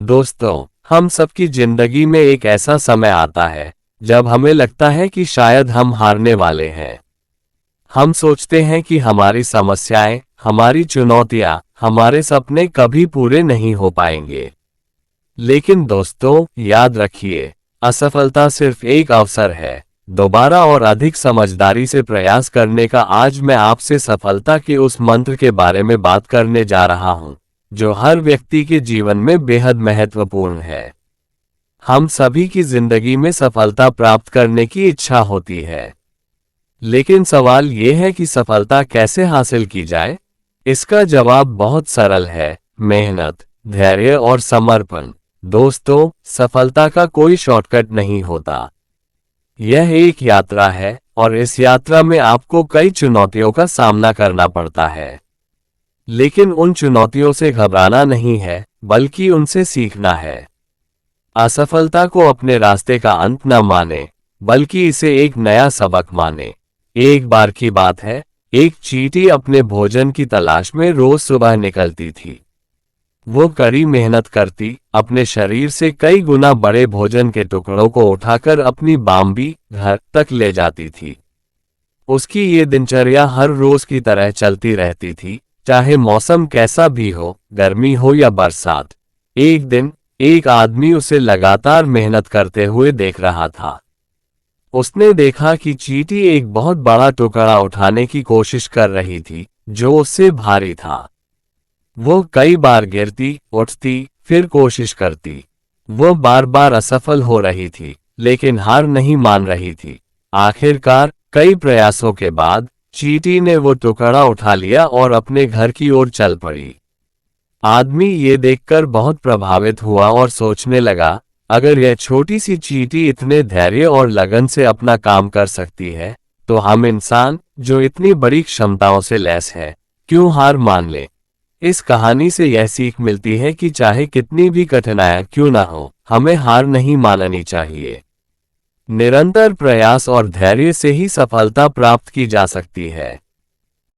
दोस्तों, हम सबकी जिंदगी में एक ऐसा समय आता है जब हमें लगता है कि शायद हम हारने वाले हैं। हम सोचते हैं कि हमारी समस्याएं, हमारी चुनौतियां, हमारे सपने कभी पूरे नहीं हो पाएंगे। लेकिन दोस्तों, याद रखिए, असफलता सिर्फ एक अवसर है दोबारा और अधिक समझदारी से प्रयास करने का। आज मैं आपसे सफलता के उस मंत्र के बारे में बात करने जा रहा हूं जो हर व्यक्ति के जीवन में बेहद महत्वपूर्ण है। हम सभी की जिंदगी में सफलता प्राप्त करने की इच्छा होती है, लेकिन सवाल यह है कि सफलता कैसे हासिल की जाए। इसका जवाब बहुत सरल है, मेहनत, धैर्य और समर्पण। दोस्तों, सफलता का कोई शॉर्टकट नहीं होता। यह एक यात्रा है और इस यात्रा में आपको कई चुनौतियों का सामना करना पड़ता है। लेकिन उन चुनौतियों से घबराना नहीं है, बल्कि उनसे सीखना है। असफलता को अपने रास्ते का अंत न माने, बल्कि इसे एक नया सबक माने। एक बार की बात है, एक चींटी अपने भोजन की तलाश में रोज सुबह निकलती थी। वो कड़ी मेहनत करती, अपने शरीर से कई गुना बड़े भोजन के टुकड़ों को उठाकर अपनी बाम्बी घर तक ले जाती थी। उसकी ये दिनचर्या हर रोज की तरह चलती रहती थी, चाहे मौसम कैसा भी हो, गर्मी हो या बरसात। एक दिन एक आदमी उसे लगातार मेहनत करते हुए देख रहा था। उसने देखा कि चींटी एक बहुत बड़ा टुकड़ा उठाने की कोशिश कर रही थी, जो उससे भारी था। वो कई बार गिरती, उठती, फिर कोशिश करती। वो बार बार असफल हो रही थी, लेकिन हार नहीं मान रही थी। आखिरकार कई प्रयासों के बाद चींटी ने वो टुकड़ा उठा लिया और अपने घर की ओर चल पड़ी। आदमी ये देखकर बहुत प्रभावित हुआ और सोचने लगा, अगर यह छोटी सी चींटी इतने धैर्य और लगन से अपना काम कर सकती है, तो हम इंसान, जो इतनी बड़ी क्षमताओं से लैस है, क्यों हार मान ले। इस कहानी से यह सीख मिलती है कि चाहे कितनी भी कठिनाइयां क्यों ना हो, हमें हार नहीं माननी चाहिए। निरंतर प्रयास और धैर्य से ही सफलता प्राप्त की जा सकती है।